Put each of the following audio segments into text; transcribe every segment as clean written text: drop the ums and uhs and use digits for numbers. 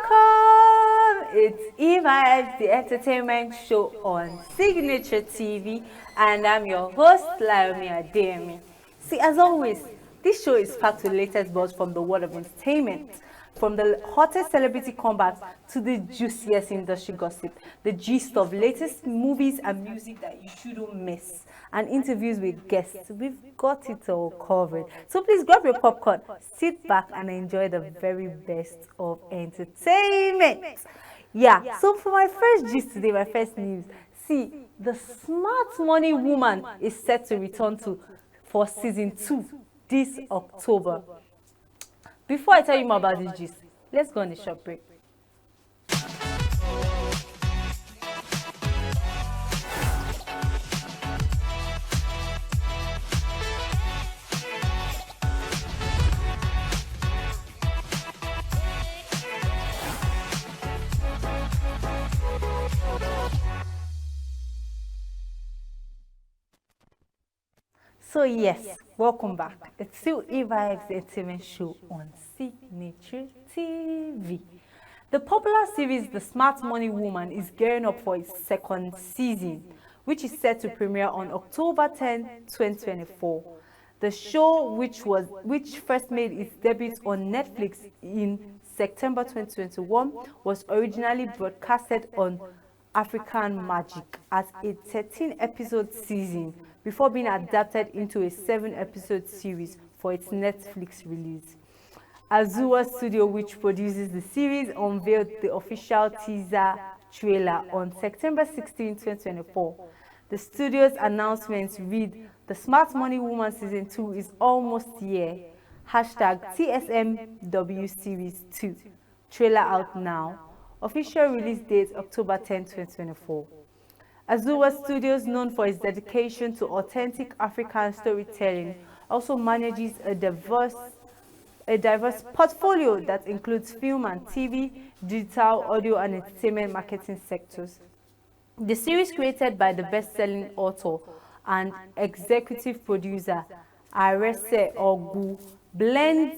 Welcome! It's Evibes, the entertainment show on Signature TV, and I'm your host, Laomi Ademi. See, as always, this show is packed with latest buzz from the world of entertainment, from the hottest celebrity comebacks to the juiciest industry gossip, the gist of latest movies and music that you shouldn't miss, and interviews with guests. We've got it all covered. So please grab your popcorn, sit back, and enjoy the very best of entertainment. Yeah, so for my first gist today, my first news, see, the Smart Money Woman is set to return for season 2 this October. Before I tell you more about this gist, let's go on a short break. So yes, welcome back. It's still Evibes, the entertainment show on Signature TV. The popular series The Smart Money Woman is gearing up for its second season, which is set to premiere on October 10, 2024. The show, which first made its debut on Netflix in September 2021, was originally broadcasted on African Magic as a 13-episode season before being adapted into a 7-episode series for its Netflix release. Azua Studio, which produces the series, unveiled the official teaser trailer on September 16, 2024. The studio's announcements read, "The Smart Money Woman Season 2 is almost here. #TSMW Series 2. Trailer out now. Official release date October 10, 2024. Azua Studios, known for its dedication to authentic African storytelling, also manages a diverse portfolio that includes film and TV, digital, audio, and entertainment marketing sectors. The series, created by the best-selling author and executive producer Arese Ogu, blends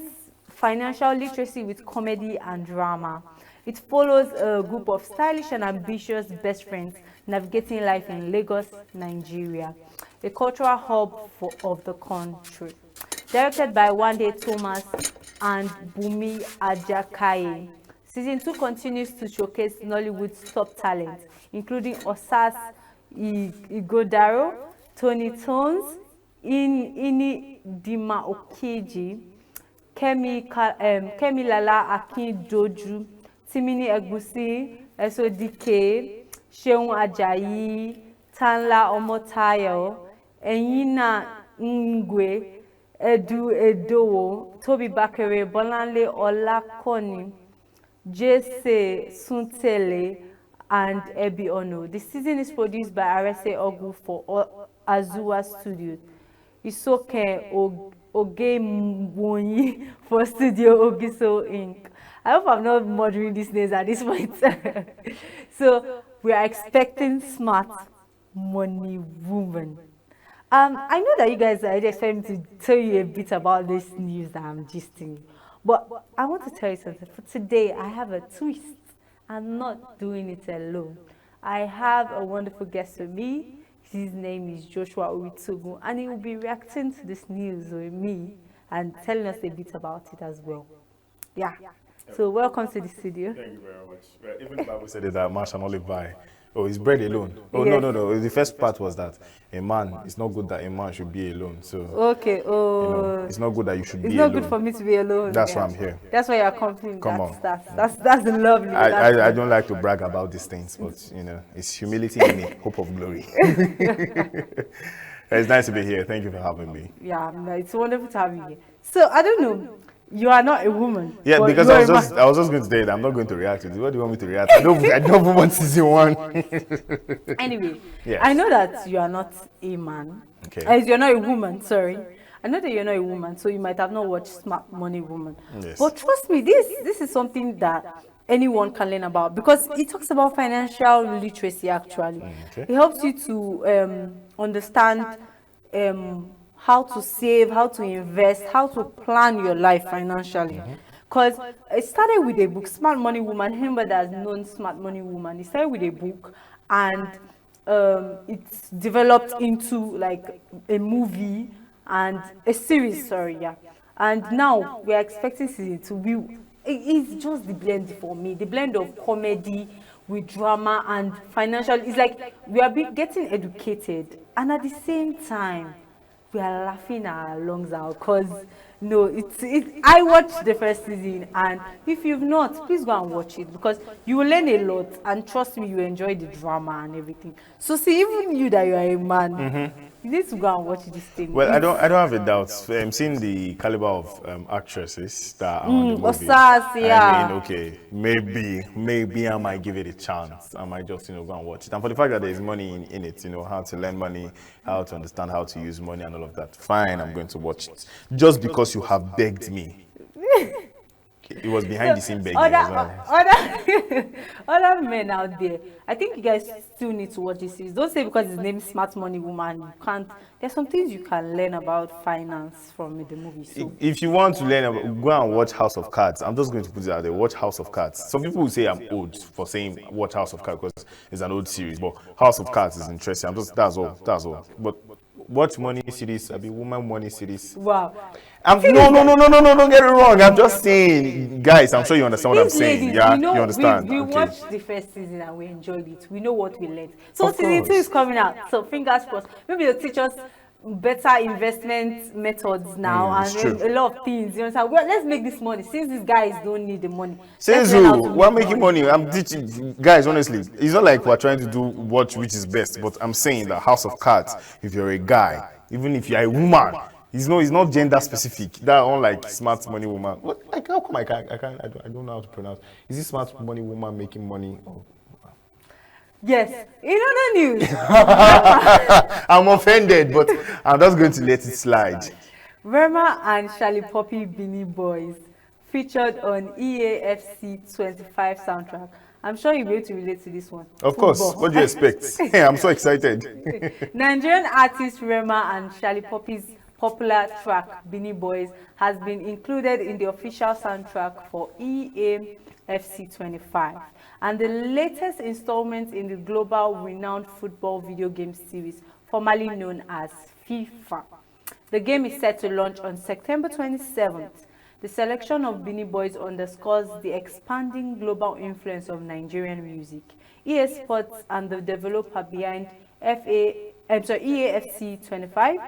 financial literacy with comedy and drama. It follows a group of stylish and ambitious best friends navigating life in Lagos, Nigeria, a cultural hub of the country. Directed by Wande Thomas and Bumi Ajakaye, Season 2 continues to showcase Nollywood's top talent, including Osas Igodaro, Tony Tones, Ini Dima Okeji, Kemi Lala Akindoju, Timini Egusi, Esodike, Seun Ajayi, Tanla Omotayo, Enyina Ngwe, Edu Edowo, Toby Bakere, Bolanle Olakoni, Jesse Suntele, and Ebi Ono. The season is produced by Arese Ogu for Azua Studios. Isoke Ogemwonyi for Studio Ogiso Inc. I hope I'm not murdering these names at this point. So we are expecting Smart Money Woman. I know that you guys are expecting me to tell you a bit about this news that I'm gisting, but I want to tell you something. For today, I have a twist. I'm not doing it alone. I have a wonderful guest with me. His name is Joshua Owitugu, and he will be reacting to this news with me and telling us a bit about it as well. Yeah. So welcome to the studio. Thank you very much. Even the Bible said that man shall not live by. Oh, it's bread alone. Oh, yes. No. The first part was that it's not good that a man should be alone. So okay. Oh, it's not good that you should be alone. It's not good for me to be alone. That's why I'm here. That's why you're accompanying. Come on. That's lovely. I don't like to brag about these things, but it's humility in it, hope of glory. It's nice to be here. Thank you for having me. Yeah, it's wonderful to have you here. So I don't know. You are not a woman. Yeah, because I was just going to say that I'm not going to react to this. What do you want me to react to? I don't want season 1. Anyway, yes. I know that you are not a man. Okay. You're not a woman, sorry. I know that you're not a woman, so you might have not watched Smart Money Woman. Yes. But trust me, this is something that anyone can learn about because it talks about financial literacy actually. Okay. It helps you to understand how to save, how to invest, how to plan your life financially. Because it started with a book, Smart Money Woman. Remember that's known Smart Money Woman. It started with a book, and it's developed into like a movie and a series. Sorry, yeah. And now we are expecting season 2. It's just the blend for me, the blend of comedy with drama and financial. It's like we are getting educated, and at the same time we are laughing our lungs out because no, I watched the first season, and if you've not, please go and watch it because you will learn a lot, and trust me, you enjoy the drama and everything. So see, even you that you are a man, you need to go and watch this thing. Well, I don't have a doubt. Seeing the caliber of actresses that are on the movie, Osas, yeah. I mean, okay, maybe I might give it a chance. I might just, go and watch it. And for the fact that there's money in it, how to learn money, how to understand how to use money and all of that, fine, I'm going to watch it. Just because you have begged me. It was behind the scene begging as well. Other men out there, I think you guys still need to watch this series. Don't say because his name is Smart Money Woman, you can't. There's some things you can learn about finance from the movie. So if you want to learn about, go and watch House of Cards. I'm just going to put it out there. Watch House of Cards. Some people will say I'm old for saying watch House of Cards because it's an old series, but House of Cards is interesting. That's all. But watch money series, woman money series. wow. No, don't get it wrong. I'm just saying, guys, I'm sure you understand what I'm saying. Ladies, Yeah, you understand. We Okay. watched the first season and we enjoyed it. We know what we learned. So Of season 2 course. is coming out. So fingers crossed. Maybe they'll teach us better investment methods now it's and true. a lot of things. You understand? Well, let's make this money since these guys don't need the money. Says Let's learn how who? to We're make making money. I'm teaching guys. Honestly, it's not like we're trying to do which is best, but I'm saying that House of Cards. If you're a guy, even if you're a woman, it's not gender specific. That unlike Smart Money Woman. What? Like how come I don't know how to pronounce. Is it Smart Money Woman making money? Oh. Yes. In other news, I'm offended, but I'm just going to let it slide. Rema and Charlie Poppy Beanie Boys featured on EAFC 25 soundtrack. I'm sure you'll be able to relate to this one. Of course. Football. What do you expect? I'm so excited. Nigerian artist Rema and Charlie Poppy's popular track Beanie Boys has been included in the official soundtrack for EAFC 25 and the latest installment in the global renowned football video game series formerly known as FIFA. The game is set to launch on September 27th. The selection of Beanie Boys underscores the expanding global influence of Nigerian music. EA Sports and the developer behind EAFC 25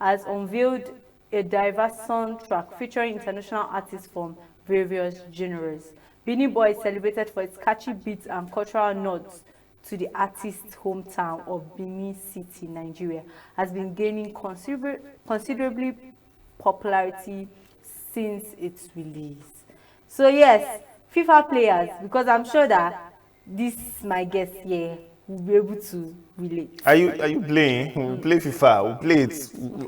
has unveiled a diverse soundtrack featuring international artists from various genres. Beanie Boys, celebrated for its catchy beats and cultural nods to the artist's hometown of Benin City, Nigeria, has been gaining considerably popularity since its release. So yes, FIFA players, because I'm sure that this my guest here will be able to relate. Are you playing? We play FIFA. We play it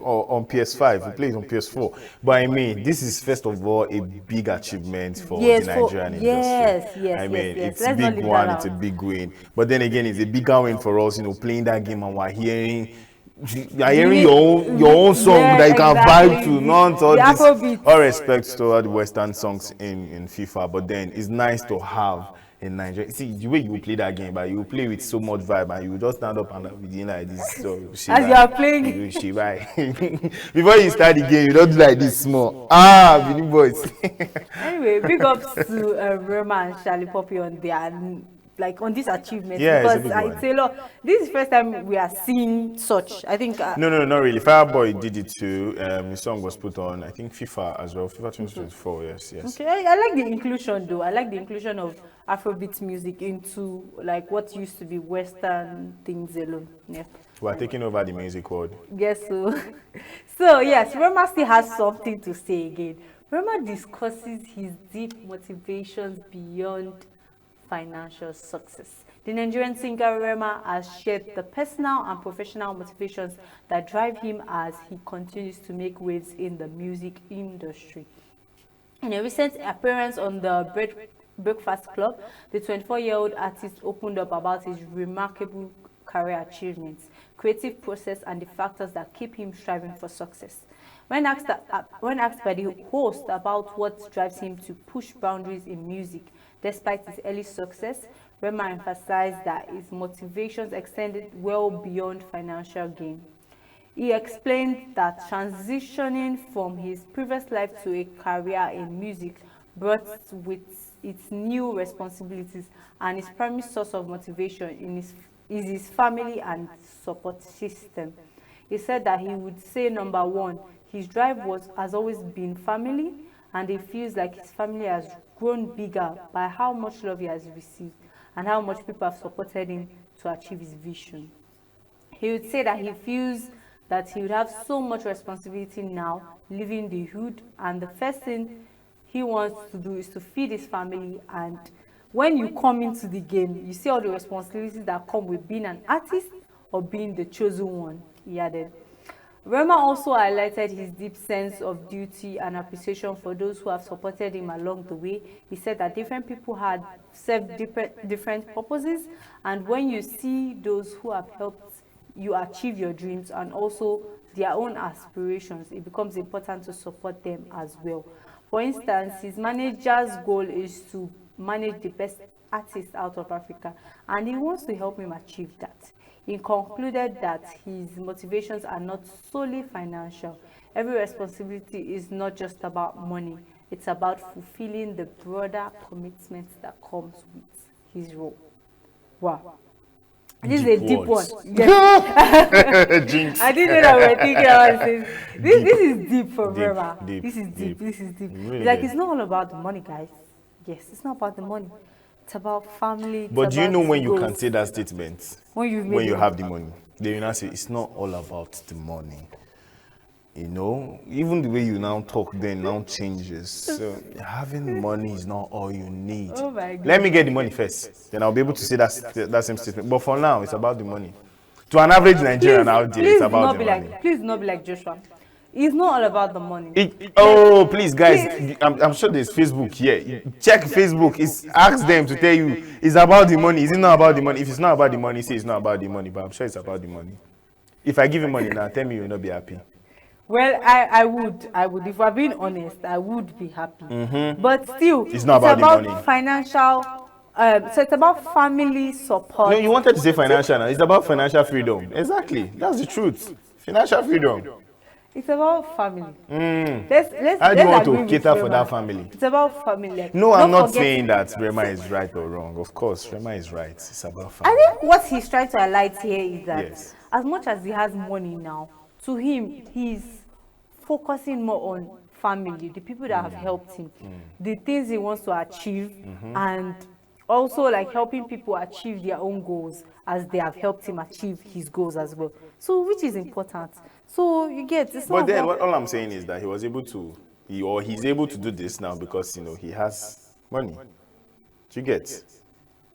on PS5. We play it on PS4. But I mean, this is first of all a big achievement for the Nigerian industry. Yes. It's a big one. It's a big win. But then again, it's a bigger win for us. Playing that game and we're hearing your own song that you can vibe to, not all this. All respect to all the Western songs in FIFA, but then it's nice to have in Nigeria. See the way you play that game, but you play with so much vibe, and you just stand up and begin like this. So as you are playing, before you start the game, you don't do like this small. Beanie Boys. Anyway, big ups to Rema and Charlie Poppy on their on this achievement, yeah, because it's a lot. This is the first time we are seeing such. I think no, not really. Fireboy did it too. His song was put on, I think, FIFA as well. FIFA 2024. Yes. Okay, I like the inclusion though. I like the inclusion of Afrobeat music into like what used to be Western things alone. Yeah. We're taking over the music world. Guess so. So yes, Rema still has something to say again. Rema discusses his deep motivations beyond financial success. The Nigerian singer Rema has shared the personal and professional motivations that drive him as he continues to make waves in the music industry. In a recent appearance on the Breakfast Club, the 24-year-old artist opened up about his remarkable career achievements, creative process, and the factors that keep him striving for success. When asked by the host about what drives him to push boundaries in music despite his early success, Rema emphasized that his motivations extended well beyond financial gain. He explained that transitioning from his previous life to a career in music brought with its new responsibilities, and his primary source of motivation is his family and support system. He said that he would say number one, his drive has always been family, and he feels like his family has grown bigger by how much love he has received and how much people have supported him to achieve his vision. He would say that he feels that he would have so much responsibility now leaving the hood, and the first thing he wants to do is to feed his family. And when you come into the game, you see all the responsibilities that come with being an artist or being the chosen one, he added. Rema also highlighted his deep sense of duty and appreciation for those who have supported him along the way. He said that different people had served different purposes, and when you see those who have helped you achieve your dreams and also their own aspirations, it becomes important to support them as well. For instance, his manager's goal is to manage the best artists out of Africa, and he wants to help him achieve that. He concluded that his motivations are not solely financial. Every responsibility is not just about money. It's about fulfilling the broader commitments that comes with his role. Wow. This is a deep one. Yes. I didn't know that we were thinking about this. This is deep for Rema. This is deep. This is deep. Really, like, it's not all about the money, guys. Yes, it's not about the money. It's about family. But do you know when you can say that statement? When you have the money. Then you now say it's not all about the money. You know, even the way you now talk then now changes. So having money is not all you need. Oh my God. Let me get the money first. Then I'll be able to say that same statement. But for now, it's about the money. To an average Nigerian out there, it's about the money. Please not be like Joshua. It's not all about the money. Please, guys, I'm sure there's Facebook here. Check Facebook. Ask them to tell you it's about the money. Is it not about the money? If it's not about the money, say it's not about the money. But I'm sure it's about the money. If I give you money now, tell me you'll not be happy. Well, I would. If we're being honest, I would be happy. But still, it's not about the money. Financial. So it's about family support. No, you wanted to say financial now. It's about financial freedom. Exactly. That's the truth. Financial freedom. It's about family. How do you want to cater for that family? It's about family. No, I'm not saying that Rema is right or wrong. Of course, Rema is right. It's about family. I think what he's trying to highlight here is that as much as he has money now, to him, he's focusing more on family, the people that have helped him, the things he wants to achieve, and also like helping people achieve their own goals as they have helped him achieve his goals as well. So, which is important. So you get. But then, all I'm saying is that he's able to do this now because he has money. Do you get?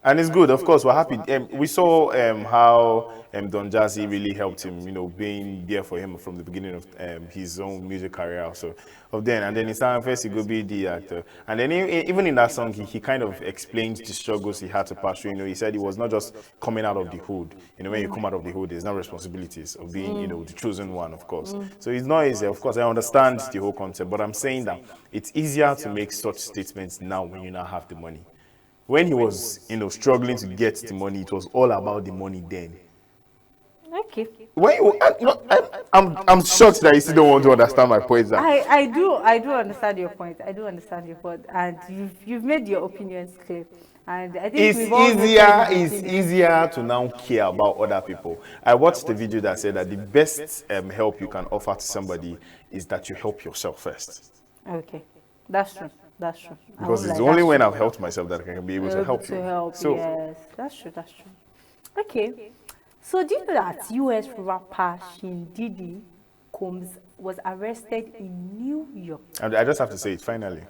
And it's good, of course. We're happy. We saw how Don Jazzy really helped him, being there for him from the beginning of his own music career. So, and then in time first he go be the actor. And then even in that song, he kind of explained the struggles he had to pass through. He said it was not just coming out of the hood. When you come out of the hood, there's no responsibilities of being, the chosen one, of course. So it's not easy. Of course, I understand the whole concept, but I'm saying that it's easier to make such statements now when you now have the money. When he was, struggling to get the money, it was all about the money then. Okay. I'm shocked that you still don't want to understand my point. I do understand your point. And you've made your opinions clear. And I think it's easier to now care about other people. I watched the video that said that the best help you can offer to somebody is that you help yourself first. Okay, that's true. Because it's only when I've helped myself that I can be able to help you. So, yes, that's true. Okay. So do you know that US rapper Shin Diddy Combs was arrested in New York? I just have to say it, finally.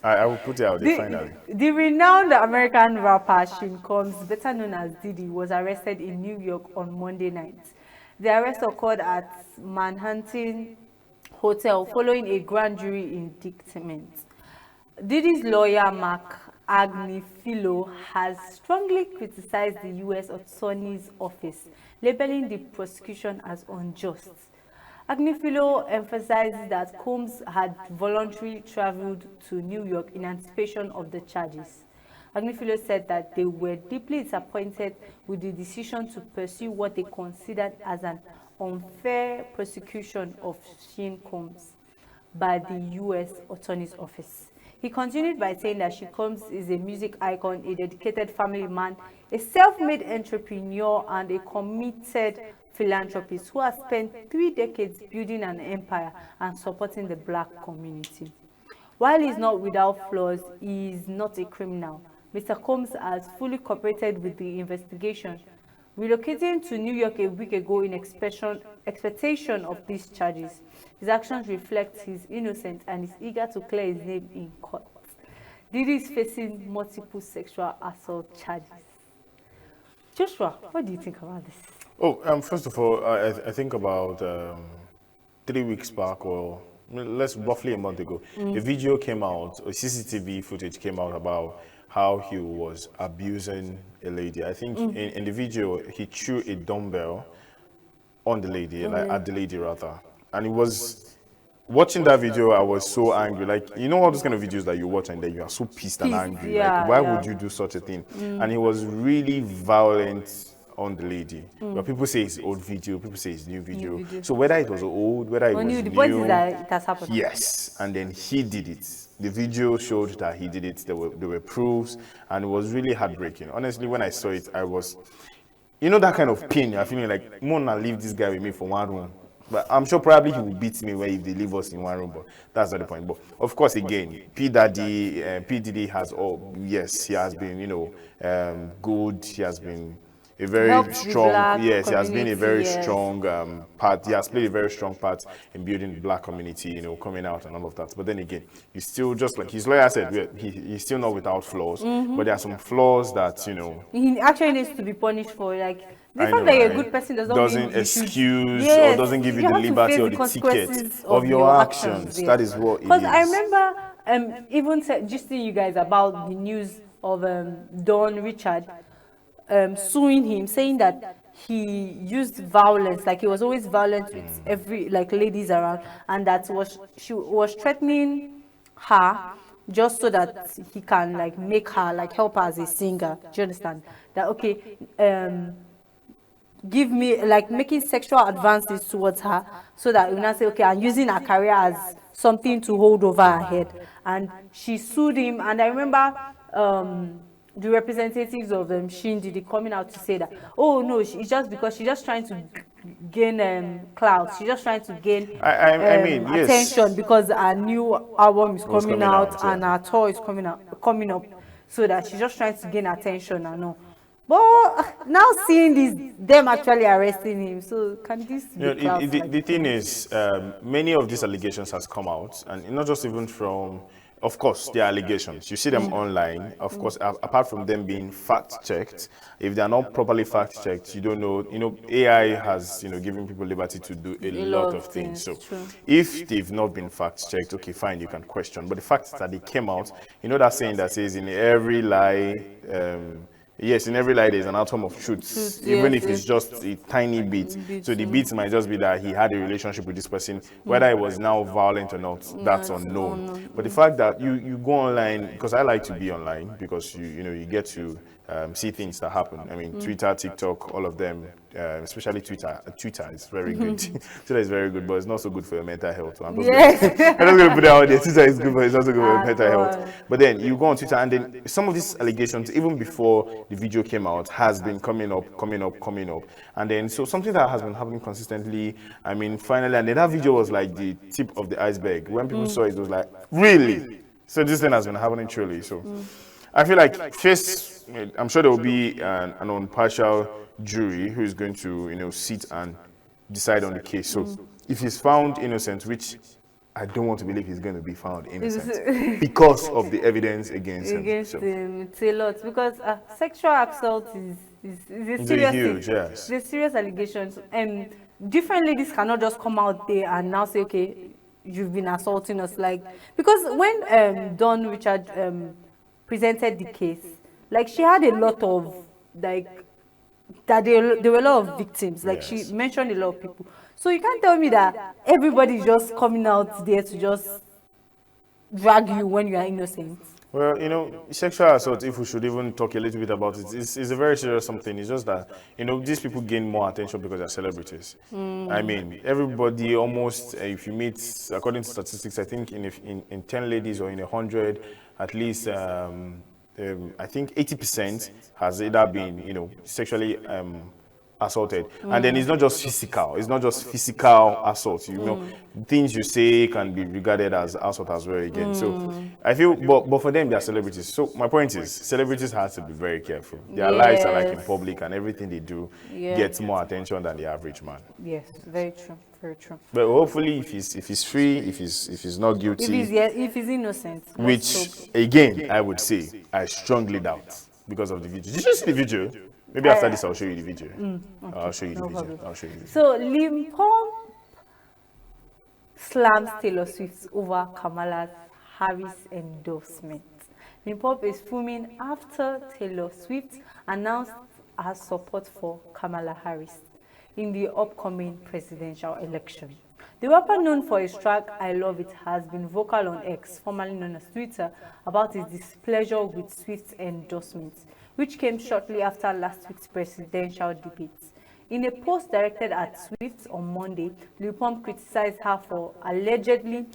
I will put it out there, finally. The renowned American rapper Shin Combs, better known as Diddy, was arrested in New York on Monday night. The arrest occurred at Manhattan Hotel following a grand jury indictment. Diddy's lawyer Mark Agnifilo has strongly criticized the U.S. Attorney's Office, labeling the prosecution as unjust. Agnifilo emphasizes that Combs had voluntarily traveled to New York in anticipation of the charges. Agnifilo said that they were deeply disappointed with the decision to pursue what they considered as an unfair prosecution of Sean Combs by the U.S. Attorney's Office. He continued by saying that Sean Combs is a music icon, a dedicated family man, a self-made entrepreneur, and a committed philanthropist who has spent 3 decades building an empire and supporting the Black community. While he is not without flaws, he is not a criminal. Mr. Combs has fully cooperated with the investigation, relocating to New York a week ago in expectation of these charges. His actions reflect his innocence and is eager to clear his name in court. Diddy is facing multiple sexual assault charges. Joshua, what do you think about this? Oh, first of all, I think about 3 weeks back, or roughly a month ago, a video came out, a CCTV footage came out about how he was abusing a lady. I think in the video, he threw a dumbbell on the lady, like at the lady rather. And it was, watching that video, I was so angry. Like, you know all those kind of videos that you watch and then you are so pissed and angry. Yeah, like, why would you do such a thing? And he was really violent on the lady. But people say it's old video, people say it's new video. So whether it was old, whether it was new, the point is that it has happened. Yes, and then he did it. The video showed that he did it. There were proofs, and it was really heartbreaking. Honestly, when I saw it, I was, you know, that kind of pain. You're feeling like, Mona, leave this guy with me for 1 room. But I'm sure probably he will beat me if they leave us in 1 room. But that's not the point. But of course, again, P Diddy has yes, he has been, good. He has been a very strong, yes, he has been a very strong part. He has played a very strong part in building the Black community, coming out and all of that. But then again, he's still, just like his lawyer said, he's still not without flaws. But there are some flaws that, he actually needs to be punished for. Like, the fact that you're a good person doesn't excuse or doesn't give you the liberty or the ticket of your actions. That is what it is. Because I remember even just you guys about the news of Don Richard suing him, saying that he used violence, like he was always violent with every ladies around, and that she was threatening her just so that he can make her help her as a singer. Do you understand? That okay, give me making sexual advances towards her so that you not say okay, I'm using her career as something to hold over her head. And she sued him, and I remember the representatives of Shin Diddy coming out to say that, oh no, it's just because she's just trying to gain clout. She's just trying to gain attention because our new album is coming out and our tour is coming up, so that she's just trying to gain attention and all. But now seeing them actually arresting him, so can this be the thing is, many of these allegations has come out, and not just even from, of course, they are allegations. You see them online. Of course, apart from them being fact-checked, if they are not properly fact-checked, you don't know. AI has, given people liberty to do a lot of things. So, if they've not been fact-checked, okay, fine, you can question. But the fact that they came out, that saying that says in every lie. Yes, in every lie there's an atom of truth, even if it's just a tiny bit. So the bit might just be that he had a relationship with this person, whether it was now violent or not, that's unknown. But the fact that you go online, because I like to be online, because you get to see things that happen. I mean, Twitter, TikTok, all of them, especially Twitter. Twitter is very good. Twitter is very good, but it's not so good for your mental health. I'm not going to put it out there. Twitter is good, but it's not so good for your mental health. But then you go on Twitter, and then some of these allegations, even before the video came out, has been coming up. And then, so something that has been happening consistently, I mean, finally, and then that video was like the tip of the iceberg. When people saw it, it was like, really? So this thing has been happening truly. So I feel like first, I'm sure there will be an impartial jury who is going to, sit and decide on the case. So if he's found innocent, which I don't want to believe he's going to be found innocent because of the evidence against him. It's a lot, because sexual assault is a serious huge, yes. There's serious allegations, and different ladies cannot just come out there and now say, okay, you've been assaulting us, because when Don Richard presented the case, like she had a lot of like that there were a lot of victims. Like she Yes. mentioned a lot of people. So you can't tell me that everybody's just coming out there to just drag you when you are innocent. Well, sexual assault, if we should even talk a little bit about it, is a very serious something. It's just that, these people gain more attention because they're celebrities. I mean, everybody almost, if you meet, according to statistics, I think in 10 ladies or in 100, at least, I think 80% has either been, sexually assaulted. And then it's not just physical assault, things you say can be regarded as assault as well again. So I feel, but for them, they are celebrities. So my point is, celebrities have to be very careful. Their lives are like in public, and everything they do gets more attention than the average man. Yes, very true, very true. But hopefully, if he's free, if he's not guilty, if he's innocent, which again I would say I strongly doubt because of the video. Did you see the video? Maybe after this, I'll show you the video. Okay. I'll show you the No video. problem. I'll show you the video. So Lim Pump slams Taylor Swift over Kamala Harris endorsement. Lim Pump is fuming after Taylor Swift announced her support for Kamala Harris in the upcoming presidential election. The rapper, known for his track I Love It, has been vocal on X, formerly known as Twitter, about his displeasure with Swift's endorsements, which came shortly after last week's presidential debates. In a post directed at Swift on Monday, Lil Pump criticized her for allegedly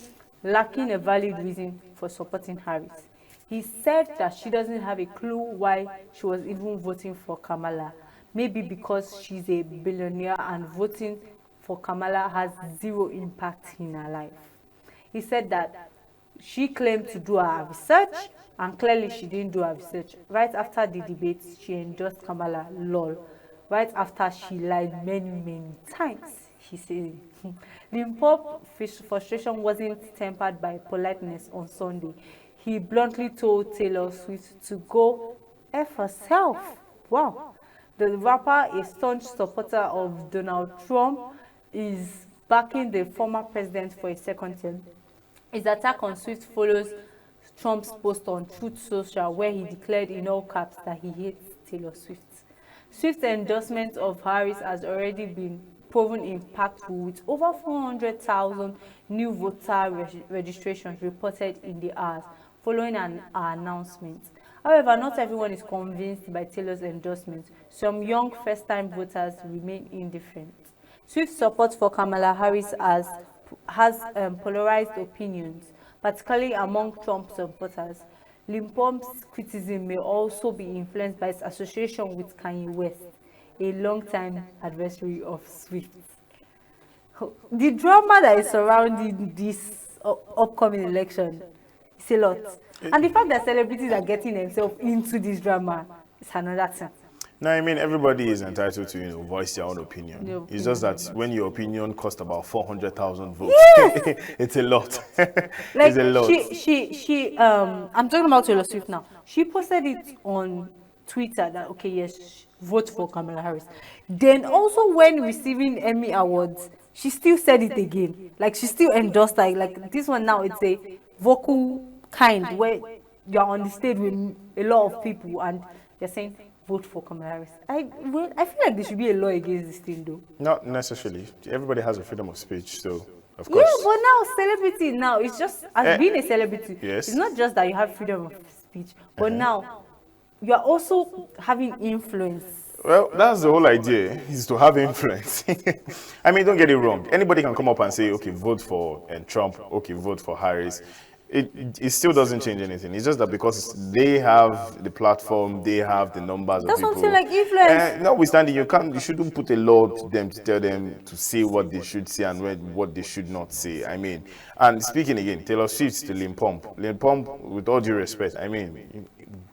lacking a valid reason for supporting Harris. He said that she doesn't have a clue why she was even voting for Kamala, maybe because she's a billionaire and voting for Kamala has zero impact in her life. He said that she claimed to do her research, and clearly she didn't do her research. Right after the debate, she endorsed Kamala, lol. Right after she lied many times, he said. Lil Pump's frustration wasn't tempered by politeness on Sunday. He bluntly told Taylor Swift to go F herself. Wow. The rapper, a staunch supporter of Donald Trump, is backing the former president for a second term. His attack on Swift follows Trump's post on Truth Social, where he declared in all caps that he hates Taylor Swift. Swift's endorsement of Harris has already been proven impactful, with over 400,000 new voter registrations reported in the hours following an announcement. However, not everyone is convinced by Taylor's endorsement. Some young first-time voters remain indifferent. Swift's support for Kamala Harris has polarized opinions, particularly among Trump supporters. Lil Pump's criticism may also be influenced by his association with Kanye West, a longtime adversary of Swift. The drama that is surrounding this upcoming election is a lot. And the fact that celebrities are getting themselves into this drama is another thing. No, I mean, everybody is entitled to, voice their own opinion. It's just that when your opinion costs about 400,000 votes, yes! It's a lot. It's a lot. I'm talking about Taylor Swift now. She posted it on Twitter that, okay, yes, vote for Kamala Harris. Then also when receiving Emmy Awards, she still said it again. Like, she still endorsed her. Like, this one now, it's a vocal kind where you're on the stage with a lot of people and you're saying, vote for Kamala Harris. I feel like there should be a law against this thing, though. Not necessarily. Everybody has a freedom of speech, so of course. Yeah, but now celebrity now it's just as being a celebrity. Yes. It's not just that you have freedom of speech, but now you are also having influence. Well, that's the whole idea, is to have influence. I mean, don't get it wrong. Anybody can come up and say, okay, vote for Trump, okay, vote for Harris. It still doesn't change anything. It's just that because they have the platform, they have the numbers That's of people. That's something like influence. Notwithstanding, you shouldn't put a law to them to tell them to say what they should say and what they should not say. I mean, and speaking again, Taylor Swift to Lil Pump. Lil Pump, with all due respect, I mean,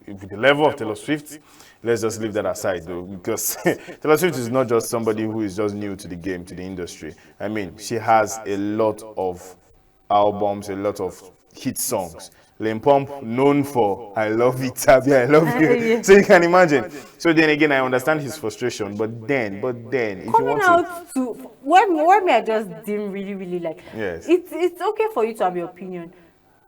with the level of Taylor Swift, let's just leave that aside, though, because Taylor Swift is not just somebody who is just new to the game, to the industry. I mean, she has a lot of albums, a lot of hit songs. Lil Pump, known for I Love It, Tabby, I Love You. Yeah. So you can imagine. So then again, I understand his frustration, but then, if coming you want out to what me I just didn't really like. Yes. It's okay for you to have your opinion.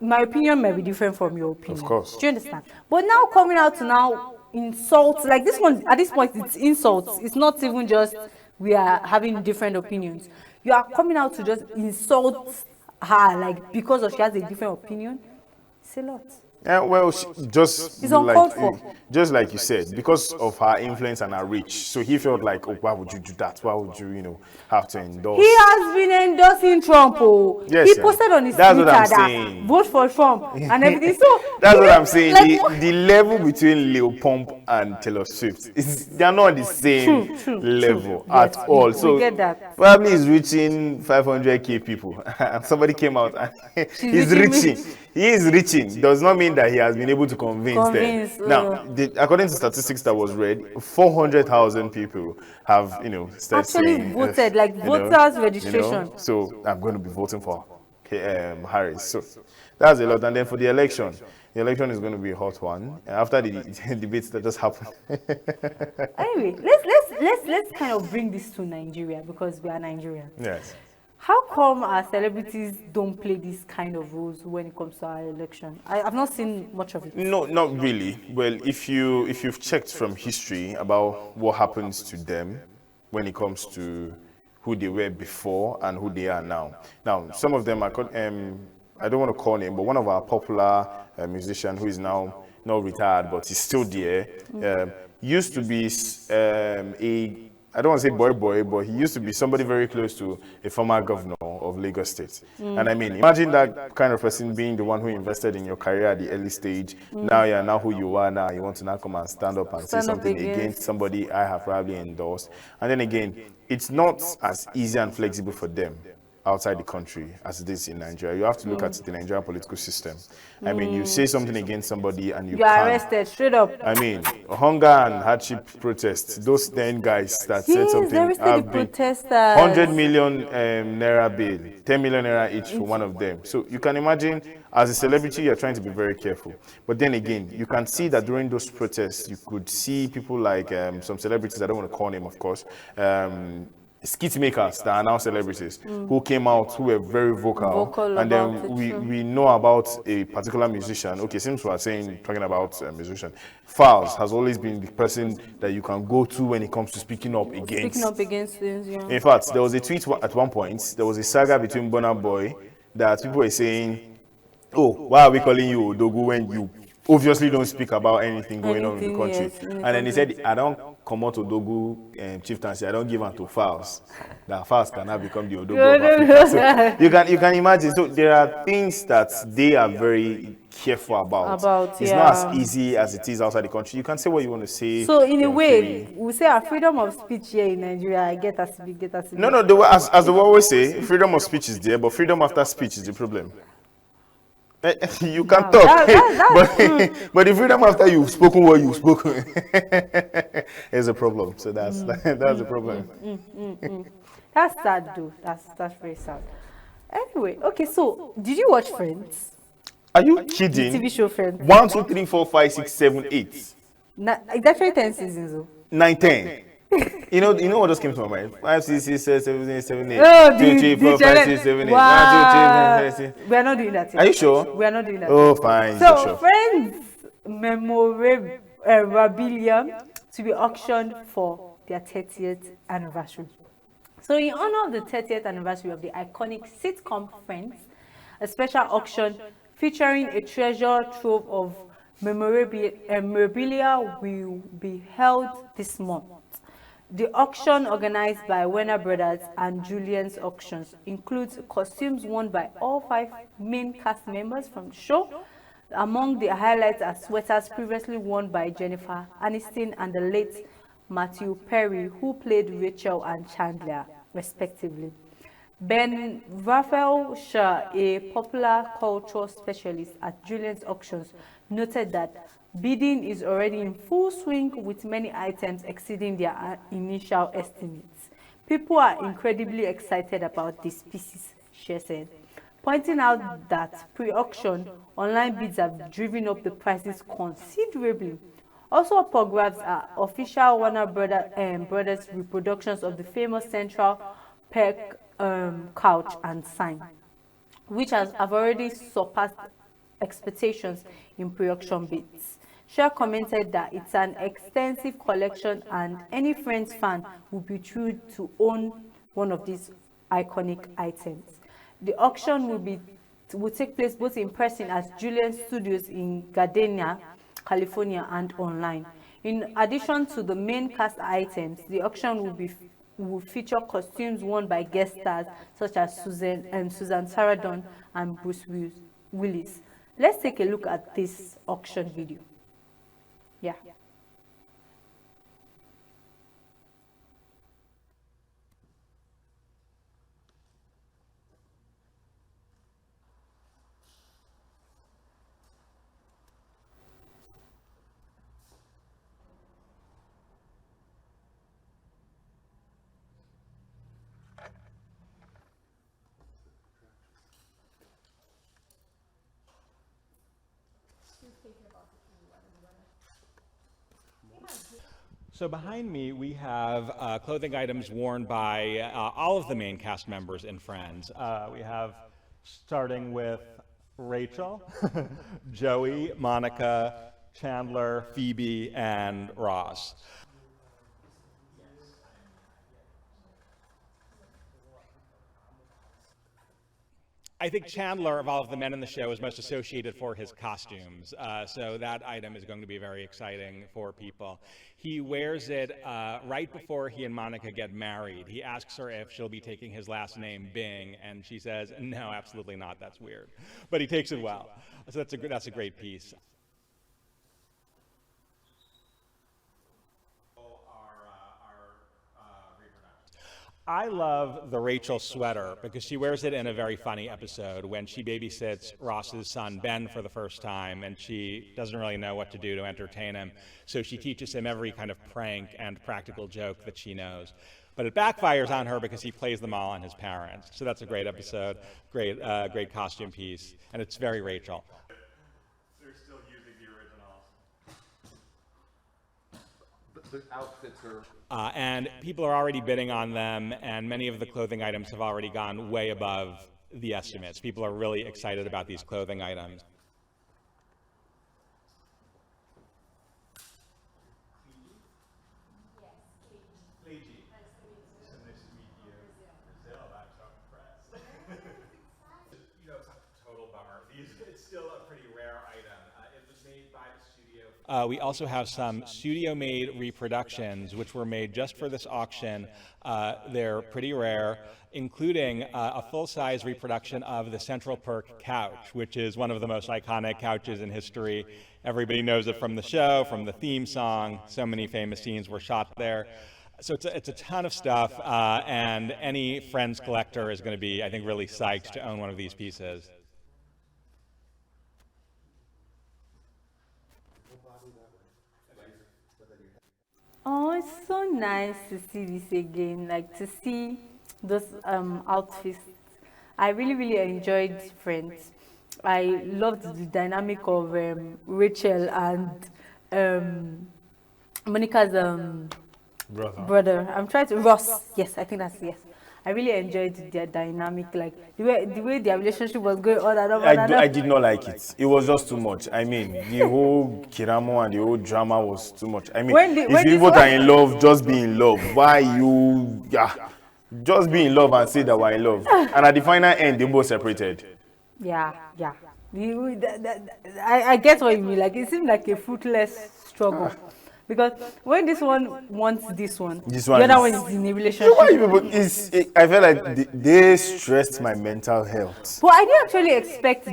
my opinion may be different from your opinion. Of course. Do you understand? But now coming out to now insult, like this one, at this point, it's insults. It's not even just we are having different opinions. You are coming out to just insult her, like, because of she has a different opinion. It's a lot. Well, just It's uncalled for. Just like you said, because of her influence and her reach. So he felt like, oh, why would you do that? Why would you, have to endorse? He has been endorsing Trump. Oh. Yes, he posted on his that's Twitter what I'm that saying. vote for Trump and everything. So That's what I'm saying. Like, The level between Lil Pump and Taylor Swift they're not on the same level at Yes, all. we So get that. probably he's reaching 500k people, and somebody came out and he's reaching. He is reaching. Does not mean that he has been able to convince them. Now, according to statistics that was read, 400,000 people have started actually saying, voted, like voters registration. So I'm going to be voting for Harris. So that's a lot. And then for the election is going to be a hot one after the debates that just happened. Anyway, let's kind of bring this to Nigeria, because we are Nigerian. Yes. How come our celebrities don't play these kind of roles when it comes to our election? I've not seen much of it. No, not really. Well, if you've checked from history about what happens to them when it comes to who they were before and who they are now. Now, some of them are I don't want to call him, but one of our popular musicians who is now not retired, but he's still there, used to be I don't want to say boy, but he used to be somebody very close to a former governor of Lagos State. And I mean, imagine that kind of person being the one who invested in your career at the early stage. Now you're now who you are now. You want to now come and stand up and say something against somebody I have probably endorsed. And then again, it's not as easy and flexible for them outside the country as it is in Nigeria. You have to look at the Nigerian political system. I mean, you say something against somebody and you are arrested straight up. I mean, hunger and hardship protests. Those 10 guys that said something have been 100 million naira bail, 10 million naira each for one of them. So you can imagine, as a celebrity, you're trying to be very careful. But then again, you can see that during those protests, you could see people like some celebrities, I don't want to call them, of course, skit makers that are now celebrities who came out, who were very vocal and then we know about a particular musician. Okay, since we are talking about a musician, Falz has always been the person that you can go to when it comes to speaking up against things, yeah. In fact, there was a tweet at one point, there was a saga between Burna Boy that people were saying, oh, why are we calling you Odogu when you obviously don't speak about anything going on in the country? Yes, and then he said, I don't come out to Odogu chieftaincy, I don't give them to Falz. That Falz cannot become the Odogu of Africa. So you can imagine. So there are things that they are very careful about. It's not as easy as it is outside the country. You can say what you want to say. So in a way, we say our freedom of speech here in Nigeria, I get us to be. No, as they always say, freedom of speech is there, but freedom after speech is the problem. You can talk, but the freedom after you've spoken what you've spoken is a problem. So that's a problem. That's sad, though. That's very sad. Anyway, okay. So, did you watch Friends? Are you kidding? The TV show Friends. 1, 2, 3, 4, 5, 6, 7, 8. It's actually 10 seasons, though. 9, 10. You know what just came to my mind? 5, 6, 6, 7, 8, 7, 8. Oh, 2, 3, 4, 5, 6, 7, 8. Wow. 1, 2, 3, 4, 5, 6. We are not doing that yet. Are you sure? We are not doing that. Oh, fine. So, sure. Friends memorabilia to be auctioned for their 30th anniversary. So, in honor of the 30th anniversary of the iconic sitcom Friends, a special auction featuring a treasure trove of memorabilia will be held this month. The auction, organized by Warner Brothers and Julien's Auctions, includes costumes worn by all 5 main cast members from the show. Among the highlights are sweaters previously worn by Jennifer Aniston and the late Matthew Perry, who played Rachel and Chandler, respectively. Ben Raphael Shah, a popular culture specialist at Julien's Auctions, noted that bidding is already in full swing, with many items exceeding their initial estimates. People are incredibly excited about these pieces, she said, pointing out that pre-auction online bids have driven up the prices considerably. Also up for grabs are official Warner Brothers reproductions of the famous Central Perk couch and sign, which have already surpassed expectations in production bits. Cher commented that it's an extensive collection and any Friends fan would be thrilled to own one of these iconic items. The auction will take place both in person at Julian Studios in Gardena, California, and online. In addition to the main cast items, the auction will feature costumes worn by guest stars such as Susan Sarandon and Bruce Willis. Let's take a look at this auction video. Yeah. So behind me, we have clothing items worn by all of the main cast members in Friends. We have, starting with Rachel, Joey, Monica, Chandler, Phoebe, and Ross. I think Chandler, of all of the men in the show, is most associated for his costumes. So that item is going to be very exciting for people. He wears it right before he and Monica get married. He asks her if she'll be taking his last name, Bing, and she says, no, absolutely not, that's weird. But he takes it well. So that's a great piece. I love the Rachel sweater because she wears it in a very funny episode when she babysits Ross's son Ben for the first time, and she doesn't really know what to do to entertain him. So she teaches him every kind of prank and practical joke that she knows. But it backfires on her because he plays them all on his parents. So that's a great episode, great costume piece, and it's very Rachel. They're still using the originals. The outfits are... And people are already bidding on them, and many of the clothing items have already gone way above the estimates. People are really excited about these clothing items. It's still a pretty rare item. It was made by the studio. We also have some studio-made reproductions, which were made just for this auction. They're pretty rare, including a full-size reproduction of the Central Perk couch, which is one of the most iconic couches in history. Everybody knows it from the show, from the theme song. So many famous scenes were shot there. So it's a ton of stuff, and any Friends collector is going to be, I think, really psyched to own one of these pieces. Oh, it's so nice to see this again, like to see those outfits. I really enjoyed Friends. I loved the dynamic of Rachel and Monica's brother. I'm trying to Ross. Yes, I think that's yes. I really enjoyed their dynamic, like the way their relationship was going on and over. I did not like it. It was just too much. I mean, the whole Kiramo and the whole drama was too much. I mean, if you both are in love, just be in love. Why you? Yeah, just be in love and say that we're in love. And at the final end, they both separated. Yeah. I get what you mean. Like it seemed like a fruitless struggle. Because when this one wants this one, the other one is in a relationship. I feel like they stressed my mental health. But I didn't actually expect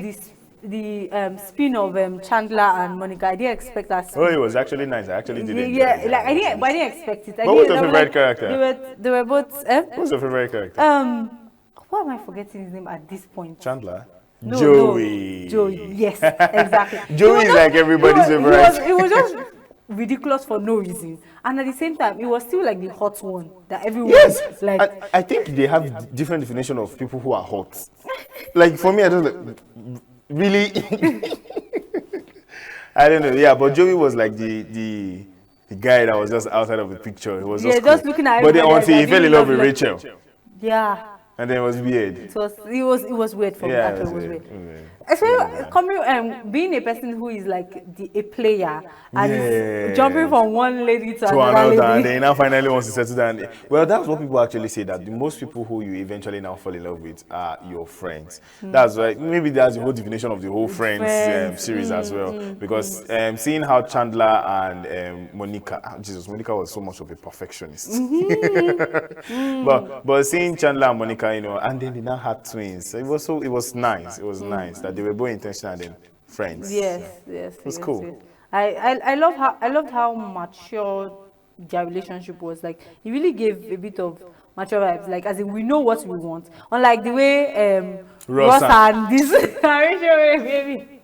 the spin of Chandler and Monica. I didn't expect that. Oh, it was actually nice. I actually did enjoy it. Yeah, like I didn't expect it. What was your favorite character? They were both. What was your favorite character? Why am I forgetting his name at this point? Chandler. No, Joey. Joey. Yes, exactly. Joey is like everybody's favorite. It was just ridiculous for no reason, and at the same time it was still like the hot one that everyone like. I think they have different definition of people who are hot. Like for me, I just like, really I don't know. Yeah, but Joey was like the guy that was just outside of the picture. He was just just looking at but then until he fell in love with Rachel. Yeah, And then it was weird. It was weird for me. Yeah, Actually, it was weird. weird. So being a person who is like a player and is jumping from one lady to another lady. And then now finally wants to settle down. Well, that's what people actually say, that the most people who you eventually now fall in love with are your friends. That's why maybe that's the whole definition of the whole Friends series as well. Because seeing how Chandler and Monica was so much of a perfectionist. But seeing Chandler and Monica, you know, and then they now had twins. It was nice. It was nice that they were both intentional and then friends. Yes. It was cool. Yes. I loved how mature their relationship was. Like, it really gave a bit of mature vibes. Like, as in, we know what we want. Unlike the way Ross and this baby.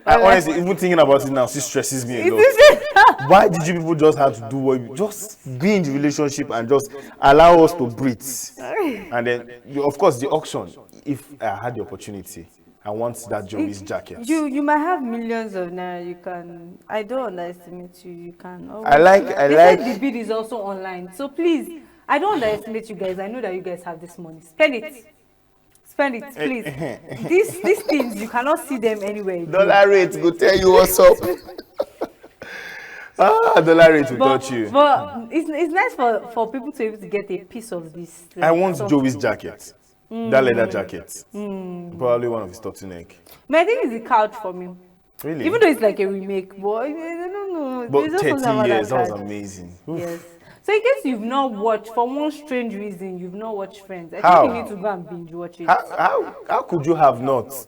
Honestly, even thinking about it now, she stresses me a lot. Why did you people just have to do what you just be in the relationship and just allow us to breathe? And then, of course, the auction. If I had the opportunity, I want that Joey's jacket. You might have millions of naira. You can. I don't underestimate you. You can. Always, They said the bid is also online. So please, I don't underestimate you guys. I know that you guys have this money. Spend it. Spend it, please. These things, you cannot see them anywhere. Dollar rate will tell you what's up. Dollar rate will touch you. But it's nice for people to be able to get a piece of this. I want Joey's jacket. That leather jacket. Probably one of his turtleneck. But I think it's a couch for me. Really? Even though it's like a remake, but I don't know. But There's just 30 years, that was couch. amazing. Oof. Yes. So in case you've not watched, for one strange reason, you've not watched Friends, I How? think you need to go and binge watch it. How could you have not?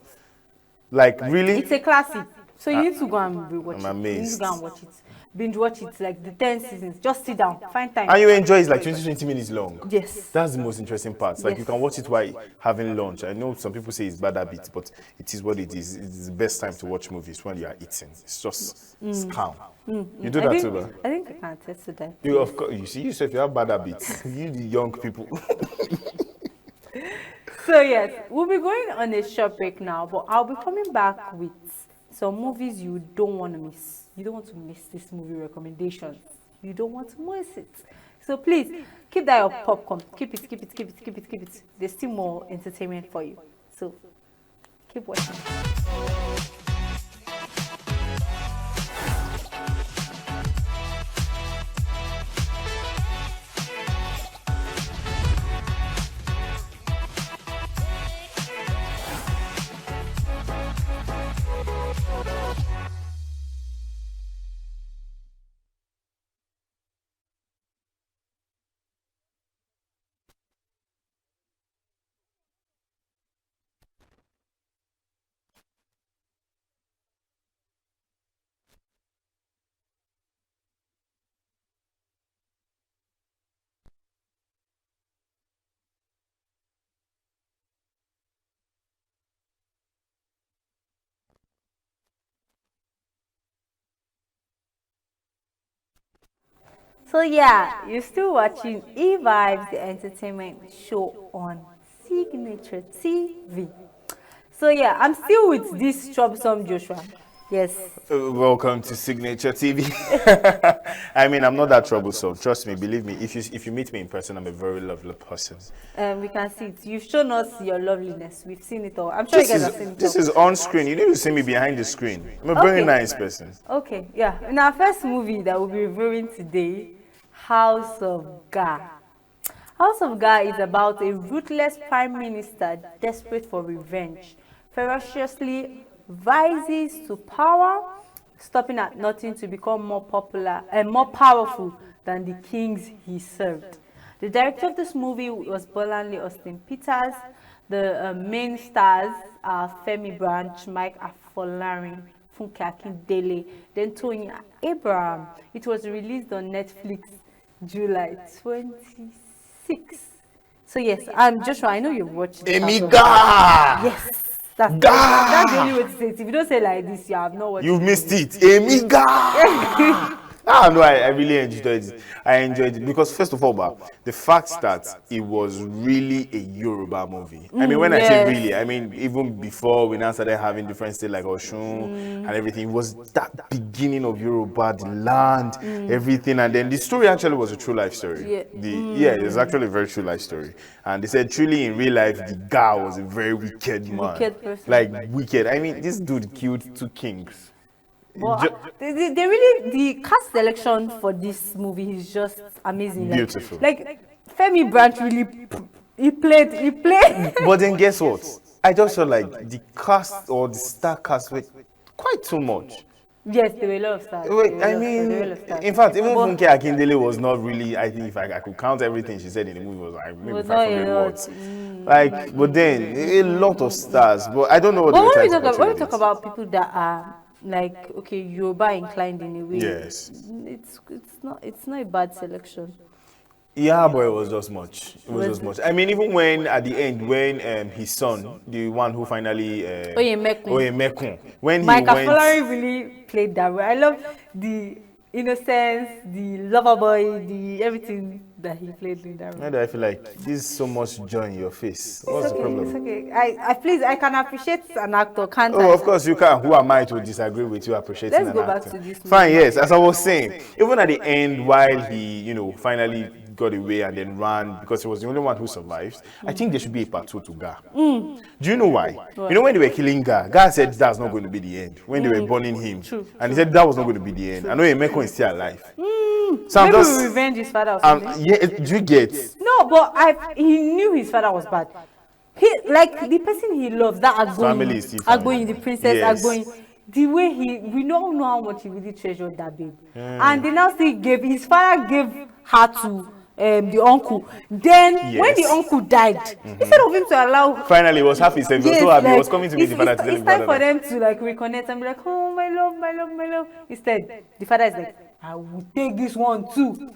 Like, really? It's a classic. So you need to go and rewatch it. I'm You need amazed. to go and watch it. Binge watch it, like the 10 seasons. Just sit down, find time. And you enjoy it, like 20 minutes long. Yes. That's the most interesting part. Like, Yes. you can watch it while having lunch. I know some people say it's bad habit, but it is what it is. It's the best time to watch movies when you are eating. It's just it's calm. You do that too, bro? I think I can attest to that. You, of course, you see yourself, you have bad habits. You, the young people. So yes, we'll be going on a short break now, but I'll be coming back with some movies you don't want to miss. You don't want to miss this movie recommendations. You don't want to miss it. So please keep that your popcorn. Keep it. There's still more entertainment for you. So keep watching. So yeah, you're still watching Evibes, the entertainment show on Signature TV. So yeah, I'm still with this troublesome Joshua. Yes. Welcome to Signature TV. I mean, I'm not that troublesome. Trust me, believe me. If you meet me in person, I'm a very lovely person. We can see it. You've shown us your loveliness. We've seen it all. I'm sure you guys have seen it all. This is on screen. You need to see me behind the screen. I'm a very nice person. Okay, yeah. In our first movie that we'll be reviewing today, House of God. House of God is about a ruthless prime minister desperate for revenge, ferociously rises to power, stopping at nothing to become more popular and more powerful than the kings he served. The director of this movie was Bolanle Austin Peters. The main stars are Femi Branch, Mike Afolarin, Funke Akindele, then Tony Abraham. It was released on Netflix July 26. So yes, Joshua, I know you've watched it. Emiga! Yes. That's the only way to say it. If you don't say it like this, you have not watched You've it. missed it. Emiga! No, I really enjoyed it. I enjoyed it because first of all, the fact that it was really a Yoruba movie. I mean, when I say really, I mean even before we now started having different states like Oshun and everything, it was that beginning of Yoruba, the land, everything, and then the story actually was a true life story. It's actually a very true life story. And they said truly in real life, the guy was a very wicked man, like wicked. I mean, this dude killed 2 kings. But they really, the cast selection for this movie is just amazing. Beautiful. Like Femi Branch really, he played. But then guess what? I just felt like the cast or the star cast were quite too much. Yes, there were a lot of stars. I mean, in fact, even Funke Akindele was not really. I think if I could count everything she said in the movie, was like maybe 500 words. Like, but then a lot of stars. But I don't know what. But when we talk about people that are like, okay, Yoruba inclined in a way. Yes. It's not a bad selection. Yeah, but it was just much. It was just much. I mean, even when at the end, when his son, the one who finally Oyemekun, when Mike he went, Afolarin really played that way. I love the innocence, the lover boy, the everything that he played in that role. Why do I feel like there's so much joy in your face? What's the problem? It's okay. I can appreciate an actor, can't I? Oh, of course you can. Who am I to disagree with you appreciating an actor? Let's go back to this movie. Fine, yes. As I was saying, even at the end, while he, finally got away and then ran because he was the only one who survived, I think there should be a part 2 to Ga. Do you know why? You know when they were killing Ga said that's not going to be the end. When they were burning him, and he said that was not going to be the end. I know Emeko is still alive. So maybe we revenge his father or something. Yeah, do you get? No, but he knew his father was bad. He like the person he loves, that Agboyin, the princess Agboyin. The way we don't know how much he really treasured that babe. And they now still his father gave her to the uncle. Then when the uncle died, instead of him to allow, finally it was happy. He was so happy. He was coming to meet the father to tell him. It's time for them to like reconnect and be like, oh my love. Instead, the father is like, I will take this one too.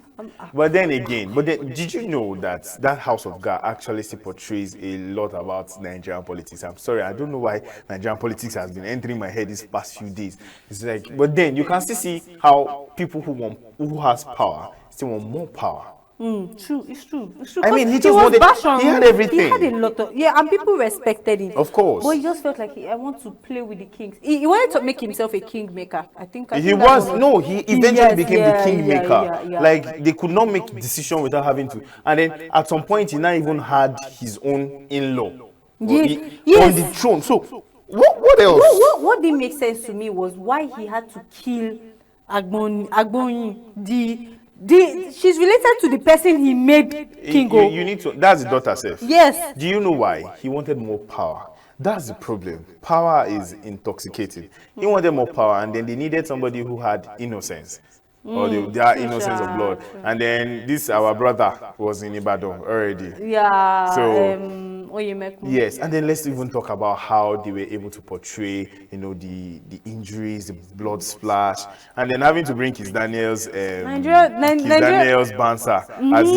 But then did you know that House of God actually still portrays a lot about Nigerian politics? I'm sorry, I don't know why Nigerian politics has been entering my head these past few days. It's like, but then you can still see how people who has power still want more power. True, it's true. I mean, he had everything. He had a lot of, and people respected him. Of course. But he just felt like, I want to play with the kings. He wanted to make himself a kingmaker. I think he eventually became the kingmaker. Like, they could not make decision without having to. And then, at some point, he now even had his own in-law on the throne. So, what else? What didn't make sense to me was why he had to kill Agboyin, she's related to the person he made king. You need to. That's the daughter self. Yes. Do you know why? He wanted more power. That's the problem. Power is intoxicating. He wanted more power, and then they needed somebody who had innocence, or their innocence of blood. And then our brother was in Ibadan already. Yeah. So. Oyemekun. Yes, and then let's even talk about how they were able to portray, the injuries, the blood splash, and then having to bring Kiss Daniel's Daniel's Banser as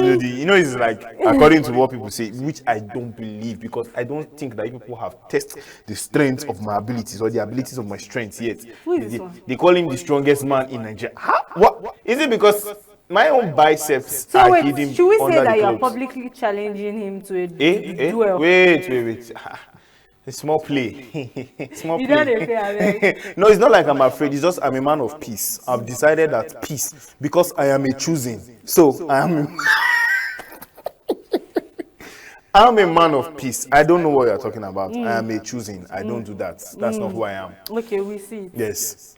it's like according to what people say, which I don't believe, because I don't think that people have tested the strength of my abilities or the abilities of my strength yet. Who is this one? They call him the strongest man in Nigeria. What is it? Because my own biceps so are wait, hidden. Should we say that you're publicly challenging him to a duel? Wait. A small play. Small You play. don't afraid, No, it's not like I'm afraid. It's just I'm a man of peace. I've decided that peace, because I am a choosing. So I am. I'm a man of peace. I don't know what you're talking about. I am a choosing. I don't do that. That's not who I am. Okay, we see it. Yes.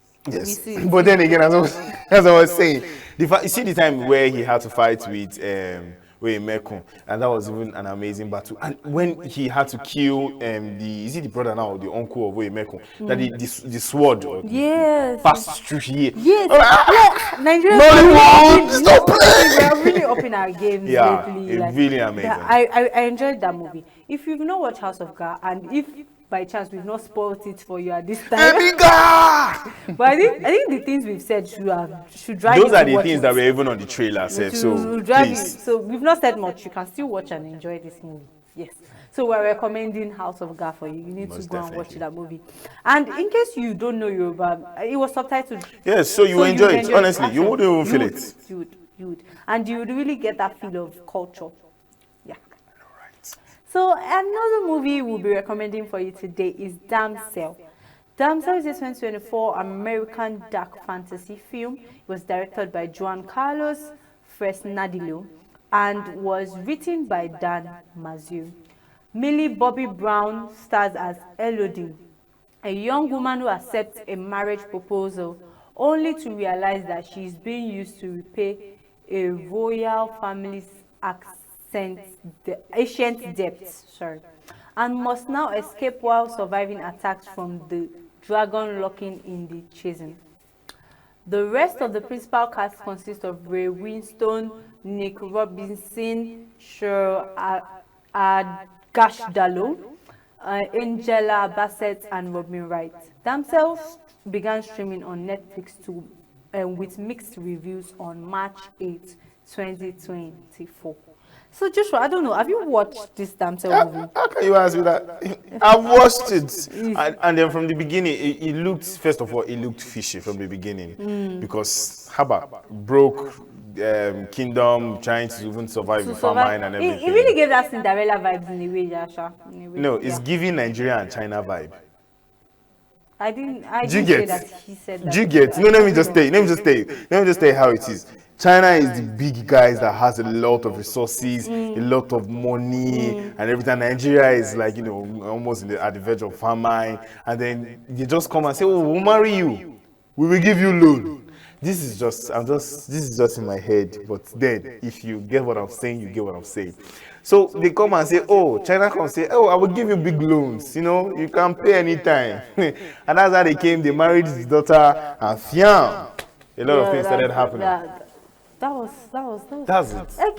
But then again, as I was saying, you see the time where he had to fight with Oyemekun, and that was even an amazing battle. And when he had to kill the brother now, the uncle of Oyemekun, that the sword passed through here. Yes. Nigerians, stop playing. We are really up in our games lately. It's really amazing. I enjoyed that movie. If you've not watched House of God, and if by chance we've not spoiled it for you at this time, but I think the things we've said should drive you. Those are the things that were even on the trailer. So drive you. So we've not said much. You can still watch and enjoy this movie. Yes. So we're recommending House of God for you. You need Most to go and watch definitely. that movie. And in case you don't know Yoruba, it was subtitled. Yes, so you enjoy it. Honestly, you Actually, wouldn't even feel would, it. you would. And you would really get that feel of culture. Yeah. So another movie we'll be recommending for you today is Damsel. Damsel is a 2024 American dark fantasy film. It was directed by Juan Carlos Fresnadillo and was written by Dan Mazzeo. Millie Bobby Brown stars as Elodie, a young woman who accepts a marriage proposal only to realize that she is being used to repay a royal family's ancient debts, and must now escape while surviving attacks from the dragon lurking in the chasm. The rest of the principal cast consists of Ray Winstone, Nick Robinson, Gashdalo, Angela Bassett, and Robin Wright. Themselves began streaming on Netflix too, with mixed reviews on March 8, 2024. So Joshua, I don't know, have you watched this Damsel movie? How can you ask me that? I watched it, and then from the beginning, it looked. First of all, it looked fishy from the beginning because Haba broke kingdom, trying to even survive the famine and everything. It really gave that Cinderella vibes in a way, Jasha. No, it's giving Nigeria and China vibe. I didn't say that he said that. Do you get? No, let me just tell you how it is. China is the big guys that has a lot of resources, a lot of money, and everything. Nigeria is like, almost at the verge of famine. And then they just come and say, "Oh, we'll marry you. We will give you loan." This is just in my head. But then, if you get what I'm saying, you get what I'm saying. So they come and say, "Oh," China come and say, "Oh, I will give you big loans. You can pay anytime." And that's how they came. They married his daughter, and fiam, a lot of things started happening. That's it. Like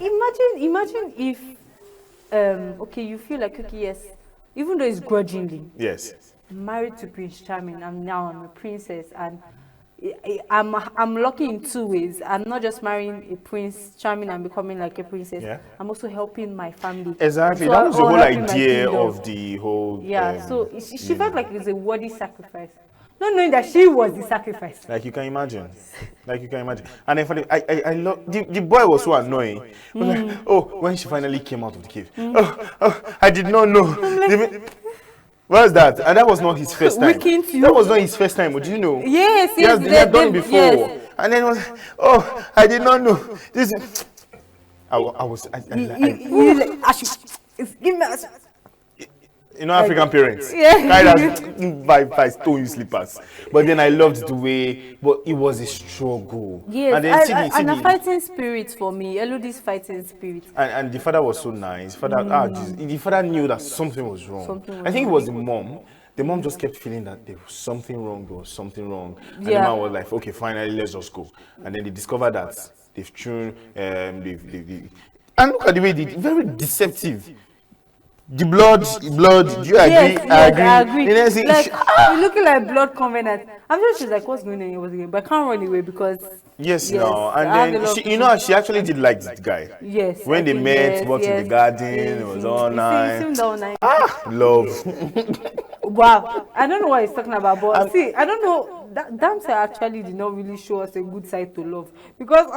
imagine if okay, you feel like, okay, yes, even though it's grudgingly, Yes. married to Prince Charming, I'm a princess, and I'm lucky in two ways. I'm not just marrying a Prince Charming and becoming like a princess. Yeah. I'm also helping my family. Exactly. So That was the or whole helping my idea kingdom. of the whole. So she felt like it was a worthy sacrifice, not knowing that she was the sacrifice. Like you can imagine. And then finally, I love the boy was so annoying. He was like, oh, when she finally came out of the cave. Oh, I did not know. What's that? And that was not his first time. That was not his first time. Would you know? Yes, He had done it before. Yes. And then it was, oh, I did not know. This. African parents. By stone slippers. But then I loved the way, but it was a struggle. Yes, and a fighting spirit for me. Elodie's fighting spirit. And the father was so nice. The father knew that something was wrong. I think it was the mom. The mom just kept feeling that there was something wrong. And the man was like, okay, finally, let's just go. And then they discovered that they've tuned, and look at the way very deceptive. The blood, do you agree? Yes, I agree. Like, you're looking like blood covenant. I'm sure she's like, what's going on? But I can't run away because... Yes, no. And then, she actually did like this guy. Yes. When they met, walked in the garden, it was all nice. Love. Wow. I don't know what he's talking about, but see, I don't know. Damsel actually did not really show us a good side to love. Because,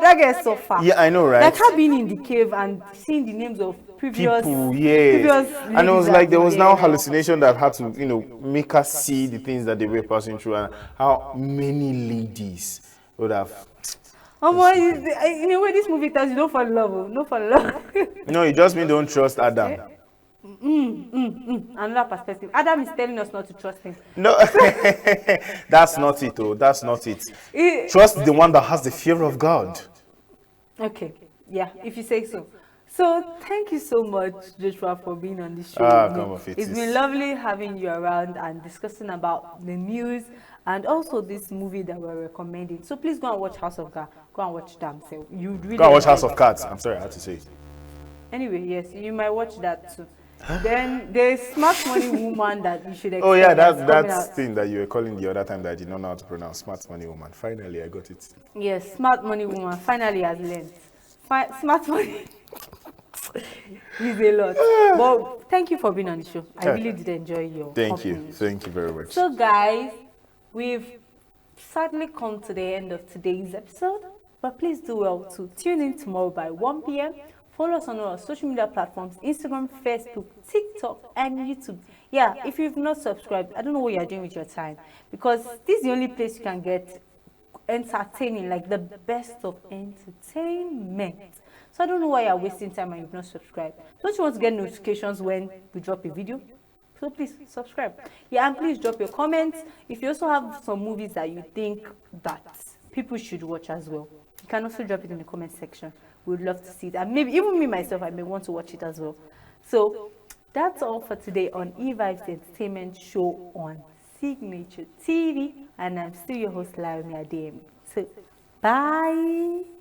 that guy's so far. Yeah, I know, right? Like her being in the cave and seeing the names of previous people, and it was like there was now hallucination that had to, make us see the things that they were passing through, and how many ladies would have. In a way, this movie tells you don't fall in love. Don't fall in love. No, it just means don't trust Adam. Another perspective. Adam is telling us not to trust him. No, that's not it. Oh, that's not it. Trust the one that has the fear of God. Okay, yeah, if you say so. So thank you so much, Joshua, for being on the show. It's been lovely having you around and discussing about the news and also this movie that we're recommending. So please go and watch House of Cards. Go and watch Damsel. You'd really go and watch House of Cards. I'm sorry, I had to say it. Anyway, yes, you might watch that too. Then there's Smart Money Woman that you should expect. Oh yeah, that thing that you were calling the other time that I did not know how to pronounce. Smart Money Woman. Finally, I got it. Yes, Smart Money Woman finally has learned. Smart Money. It's a lot. But thank you for being on the show. I really did enjoy your company. Thank you very much. So guys, we've sadly come to the end of today's episode, but please do well to tune in tomorrow by 1 p.m. Follow us on all our social media platforms: Instagram, Facebook, TikTok, and YouTube. Yeah, if you've not subscribed, I don't know what you're doing with your time, because this is the only place you can get entertaining, like the best of entertainment. So I don't know why you're wasting time and you've not subscribed. Don't you want to get notifications when we drop a video? So please subscribe. Yeah, and please drop your comments. If you also have some movies that you think that people should watch as well, you can also drop it in the comment section. We'd love to see it, and maybe even me myself, I may want to watch it as well. So that's all for today on Evibes Entertainment Show on Signature TV, and I'm still your host, Laomi Adeyemi. So bye.